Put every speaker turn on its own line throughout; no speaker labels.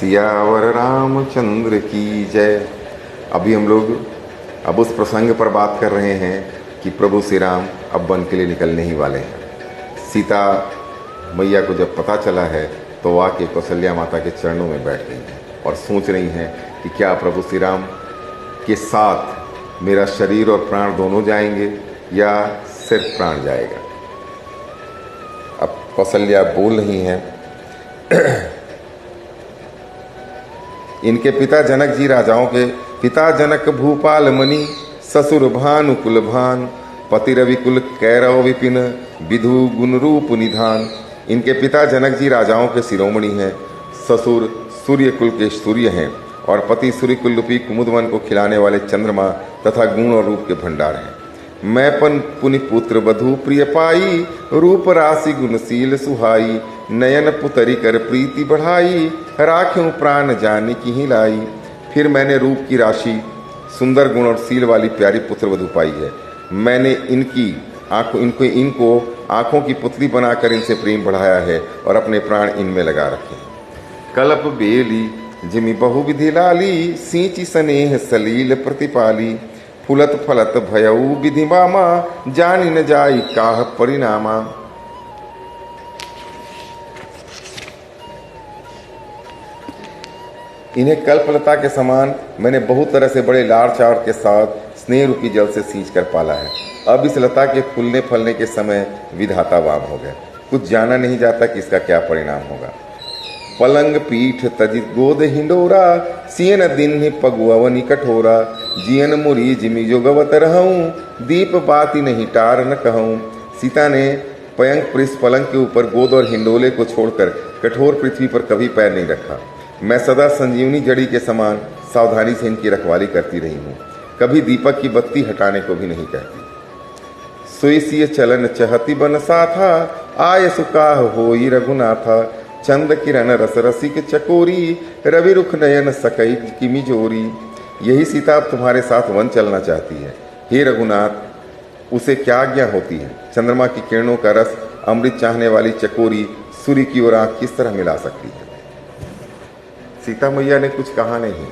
सियावर रामचंद्र की जय। अभी हम लोग अब उस प्रसंग पर बात कर रहे हैं कि प्रभु श्री राम अब वन के लिए निकलने ही वाले हैं। सीता मैया को जब पता चला है तो वो आके कौशल्या माता के चरणों में बैठ गई हैं और सोच रही हैं कि क्या प्रभु श्री राम के साथ मेरा शरीर और प्राण दोनों जाएंगे या सिर्फ प्राण जाएगा। अब कौशल्या बोल रही हैं। इनके पिता जनक जी राजाओं के पिता जनक भूपाल मणि, ससुर भानुकुल भान, पति रविकुल कैरव विपिन, विधु गुण रूप निधान। इनके पिता जनक जी राजाओं के शिरोमणि हैं, ससुर सूर्य कुल के सूर्य हैं और पति सूर्य कुल रूपी कुमुदवन को खिलाने वाले चंद्रमा तथा गुण और रूप के भंडार हैं। मैं पन पुनि पुत्र वधु प्रिय पाई, रूप राशि गुणशील सुहाई, नयन पुतरी कर प्रीति बढ़ाई, राख्यूं प्राण जाने की ही लाई। फिर मैंने रूप की राशि सुंदर गुण और शील वाली प्यारी पुत्र वधु पाई है। मैंने इनको आंखों की पुतली बनाकर इनसे प्रेम बढ़ाया है और अपने प्राण इनमें लगा रखे हैं। कल्प बेली जिमि बहुविधि लाली, सींची स्नेह सलील प्रतिपाली, फुलत फलत भयऊ विधि मामा, जानि न जाई काह परिणामा। इन्हें कल्पलता के समान मैंने बहुत तरह से बड़े लाड़ चाड़ के साथ स्नेह रूपी जल से सींच कर पाला है। अब इस लता के फूलने फलने के समय विधाता वाम हो गए। कुछ जाना नहीं जाता कि इसका क्या परिणाम होगा। पलंग पीठ तजित गोद हिंडोरा, सियन दिन पगुअवनी कठोरा, जियन मुरी जिमि जो गवत रहूं, दीप बाती नहीं टार न कहूं। सीता ने पलंग के ऊपर गोद और हिंडोले को छोड़कर कठोर पृथ्वी पर कभी पैर नहीं रखा। मैं सदा संजीवनी जड़ी के समान सावधानी से इनकी रखवाली करती रही हूँ, कभी दीपक की बत्ती हटाने को भी नहीं कहती। सुइसिय चलन चहति बन साथा, आय सुकाह होई रघुनाथा, चंद किरण रस रसिक चकोरी, रवि रुख नयन सकई किमि जोरी। यही सीता अब तुम्हारे साथ वन चलना चाहती है। हे रघुनाथ, उसे क्या आज्ञा होती है? चंद्रमा की किरणों का रस अमृत चाहने वाली चकोरी सूर्य की ओर आंख किस तरह मिला सकती है? सीता मैया ने कुछ कहा नहीं,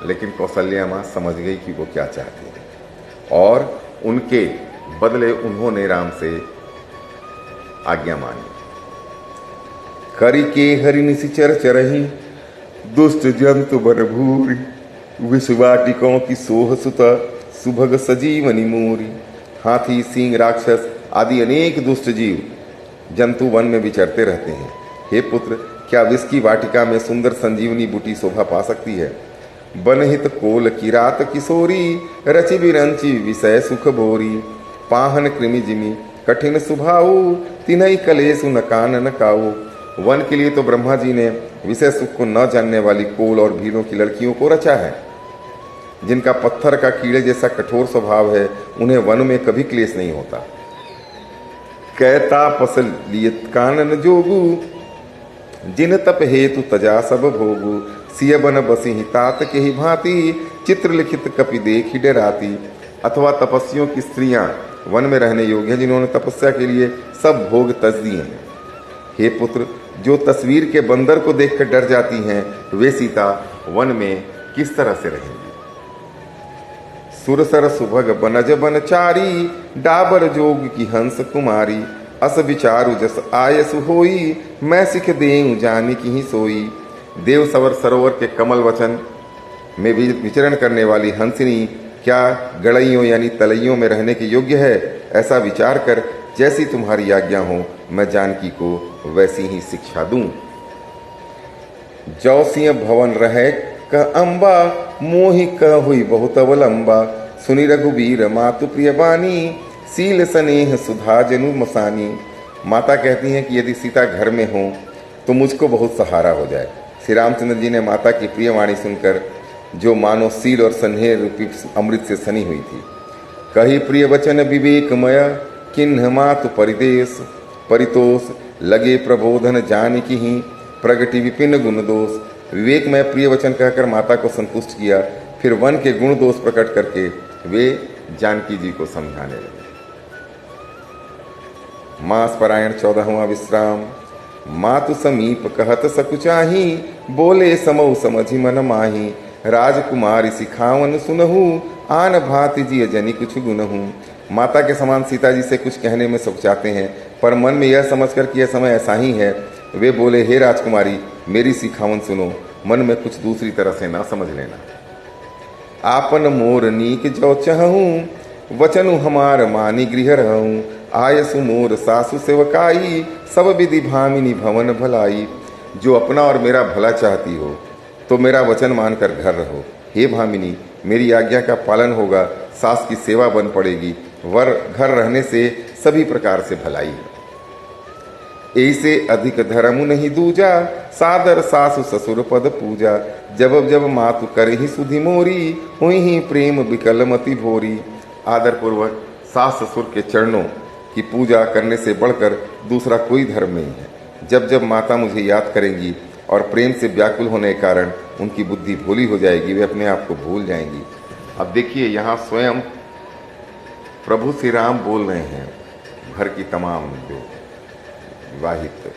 लेकिन कौशल्या माँ समझ गई कि वो क्या चाहती है और उनके बदले उन्होंने राम से आज्ञा मांगी। करी के हरि निशिचर चरही, दुष्ट जंतु बन भूरी, विषवाटिकों की सोह सुता, सुभग सजीवनी मूरी। हाथी, सिंह, राक्षस आदि अनेक दुष्ट जीव जंतु वन में विचरते रहते हैं। हे पुत्र, क्या विष की वाटिका में सुंदर संजीवनी बूटी शोभा पा सकती है? बनहित कोल की रात किशोरी, रचि बिरंची विषय सुख भोरी। पाहन कृमि जिमि कठिन सुभाऊ, तिन्हई कलेसु न कान न काऊ। वन के लिए तो ब्रह्मा जी ने विषय सुख को न जानने वाली कोल और भीलों की लड़कियों को रचा है। जिनका पत्थर का कीड़े जैसा कठोर स्वभाव है, उन्हें वन में कभी क्लेश नहीं होता। कहता पसल लियत कानन जोगू, जिन तप हेतु तजा सब भोगु। सिय बन बसी तात के ही भांति, चित्र लिखित कपि देखी डराती। अथवा तपस्वियों की स्त्रियां वन में रहने योग्य हैं, जिन्होंने तपस्या के लिए सब भोग तज दिए हैं। हे पुत्र, जो तस्वीर के बंदर को देखकर डर जाती हैं, वे सीता वन में किस तरह से रहेंगी? सुरसर सुभग बनज बनचारी, डाबर जोग की हंस कुमारी। अस विचारु जस आयसु होई, मैं सिख देऊं जानी की ही सोई। देव सरोवर के कमल वचन में विचरण करने वाली हंसिनी क्या गड़इयों यानी तलइयों में रहने के योग्य है? ऐसा विचार कर जैसी तुम्हारी आज्ञा हो, मैं जानकी को वैसी ही शिक्षा दूं। जौसिय भवन रहे क अम्बा, मोहि क हुई बहुत अवलंबा। सुनि रघुबीर मातु प्रिय बानी, सील स्नेह सुधा जनु मसानी। माता कहती हैं कि यदि सीता घर में हो तो मुझको बहुत सहारा हो जाए। श्री रामचंद्र जी ने माता की प्रिय वाणी सुनकर, जो मानो सील और स्नेह रूपी अमृत से सनी हुई थी, कही प्रिय वचन विवेकमय, किन्ह मातु परिदेश परितोष। लगे प्रबोधन जान की ही, प्रगति विपिन गुण दोष। विवेक में प्रिय वचन कहकर माता को संतुष्ट किया, फिर वन के गुण दोष प्रकट करके वे जानकी जी को समझाने लगे। मास परायण 14वां विश्राम। मातु समीप कहत सकुचाही, बोले समऊ समझि मन माही। राजकुमारी सिखावन सुनहु, आन भांति जिय जनि कुछ गुनहु। माता के समान सीता जी से कुछ कहने में सकुचाते हैं, पर मन में यह समझकर कि यह समय ऐसा ही है, वे बोले, हे राजकुमारी, मेरी सिखावन सुनो, मन में कुछ दूसरी तरह से ना समझ लेना। आपन मोर नीक जो चहूँ, वचनु हमार मानी गृह रहूँ। आयसु मोर सासु सेवकाई, सब विधि भामिनी भवन भलाई। जो अपना और मेरा भला चाहती हो तो मेरा वचन मानकर घर रहो। हे भामिनी, मेरी आज्ञा का पालन होगा, सास की सेवा बन पड़ेगी, वर घर रहने से सभी प्रकार से भलाई है। ऐसे अधिक धर्म नहीं दूजा, सादर सासु ससुर पद पूजा। जब जब मातु करही सुधि मोरी, हुई ही प्रेम विकल मति भोरी। आदर पूर्वक सास ससुर के चरणों की पूजा करने से बढ़कर दूसरा कोई धर्म नहीं है। जब जब माता मुझे याद करेंगी और प्रेम से व्याकुल होने के कारण उनकी बुद्धि भोली हो जाएगी, वे अपने आप को भूल जाएंगी। अब देखिए, यहाँ स्वयं प्रभु श्री राम बोल रहे हैं घर की तमाम जो विवाहित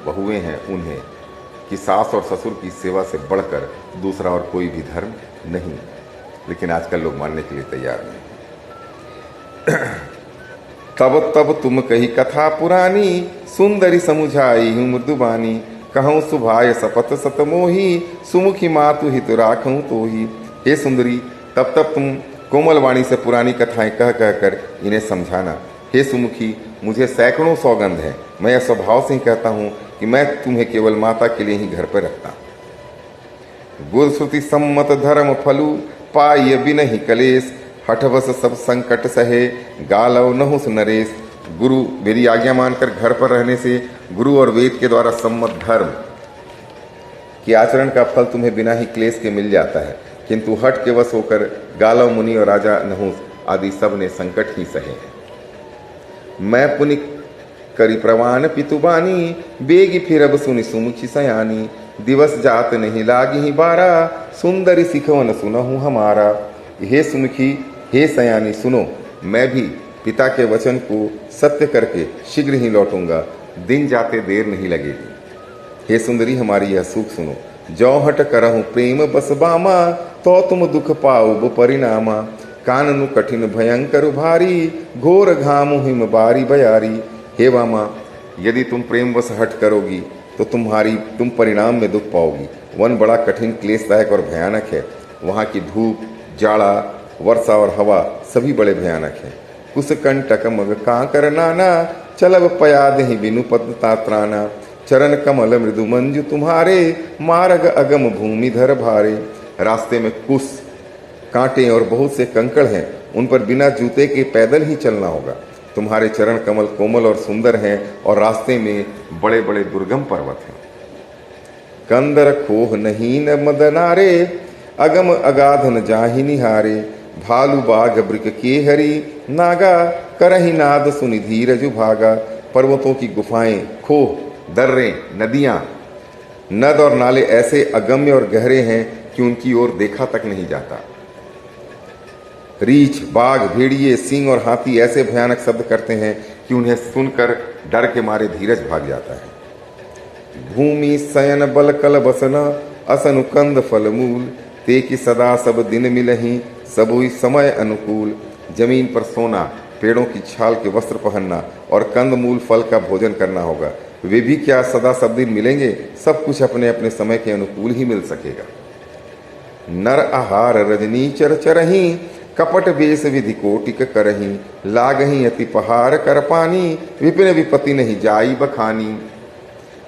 बहुएं हैं उन्हें, कि सास और ससुर की सेवा से बढ़कर दूसरा और कोई भी धर्म नहीं। लेकिन आजकल लोग मानने के लिए तैयार नहीं। तब तब तुम कही कथा पुरानी, सुंदरी समुझाई हूँ मृदुबानी। कहूँ सुभाय सपत सतमोही, सुमुखी मातु हित राखूं तो ही। हे सुंदरी, तब तब तुम कोमल वाणी से पुरानी कथाएं कह कह कर इन्हें समझाना। हे सुमुखी, मुझे सैकड़ों सौगंध है, मैं यह स्वभाव से ही कहता हूँ कि मैं तुम्हें केवल माता के लिए ही घर पर रखता। गुर श्रुति सम्मत धर्म फलु, पाय बिनहि कलेश। हठवस सब संकट सहे, गालव नहुस नरेश। गुरु मेरी आज्ञा मानकर घर पर रहने से गुरु और वेद के द्वारा सम्मत धर्म कि आचरण का फल तुम्हें बिना ही क्लेश के मिल जाता है, किंतु हट के वश होकर गालव मुनि और राजा नहुस आदि सब ने संकट ही सहे हैं। मैं पुनि करी प्रवान पितुबानी, बेगी फिरब सुनि सुमुखी सयानी। दिवस जात नहीं लागी ही बारा, सुंदरी सिखवन सुनहु हमारा। हे सुमुखी, हे सयानी, सुनो, मैं भी पिता के वचन को सत्य करके शीघ्र ही लौटूंगा, दिन जाते देर नहीं लगेगी। हे सुंदरी, हमारी यह सुख सुनो। जौ हट करहु प्रेम बस बामा, तो तुम दुख पाओ परिणामा। काननु कठिन भयंकर भारी, घोर घामु हिम बारी बयारी। हे वामा, यदि तुम प्रेम वश हट करोगी तो तुम परिणाम में दुख पाओगी। वन बड़ा कठिन क्लेशदायक और भयानक है। वहाँ की धूप, जाड़ा, वर्षा और हवा सभी बड़े भयानक हैं। कुसकंटक मग कांकर नाना, चलब पयाद ही बिनु पद तात्राना। चरण कमल मृदु मंजु तुम्हारे, मार्ग अगम भूमि धर भारे। रास्ते में कुस, कांटे और बहुत से कंकड़ हैं, उन पर बिना जूते के पैदल ही चलना होगा। तुम्हारे चरण कमल कोमल और सुंदर हैं और रास्ते में बड़े बड़े दुर्गम पर्वत हैं। कंदर खोह नहीं न मदनारे, अगम अगाध न जाहि निहारे। भालू बाघ ब्रिक के हरी, नागा करहि नाद सुनि धीरज भागा। पर्वतों की गुफाएं, खोह, दर्रे, नदियां, नद और नाले ऐसे अगम्य और गहरे हैं कि उनकी ओर देखा तक नहीं जाता। रीछ, बाघ, भेड़िए, सिंह और हाथी ऐसे भयानक शब्द करते हैं कि उन्हें सुनकर डर के मारे धीरज भाग जाता है। भूमि शयन बल कल बसन, असनु कंद फल मूल। ते कि सदा सब दिन मिलही, सबुई समय अनुकूल। जमीन पर सोना, पेड़ों की छाल के वस्त्र पहनना और कंद मूल फल का भोजन करना होगा। वे भी क्या सदा सब दिन मिलेंगे? सब कुछ अपने अपने समय के अनुकूल ही मिल सकेगा। नर आहार रजनी चर चरही, कपट वेश विधि कोटिक करही। लागही अति पहाड़ कर पानी, विपिन विपत्ति नहीं जाई बखानी।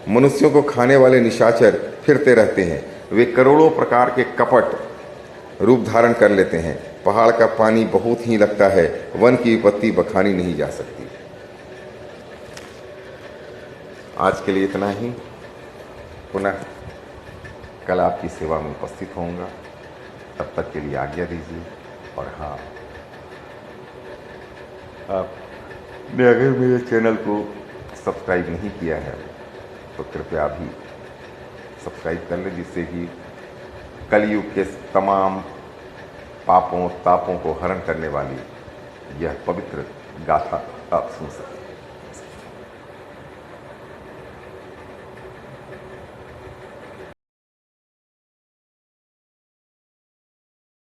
मनुष्यों को खाने वाले निशाचर फिरते रहते हैं। वे करोड़ों प्रकार के कपट रूप धारण कर लेते हैं। पहाड़ का पानी बहुत ही लगता है, वन की विपत्ति बखानी नहीं जा सकती। आज के लिए इतना ही। पुनः कल आपकी सेवा में उपस्थित होऊंगा। तब तक के लिए आज्ञा दीजिए। और हाँ, आपने अगर मेरे चैनल को सब्सक्राइब नहीं किया है तो कृपया अभी सब्सक्राइब कर लें, जिससे कि कलयुग के तमाम पापों तापों को हरण करने वाली यह पवित्र गाथा आप सुन सकते हैं।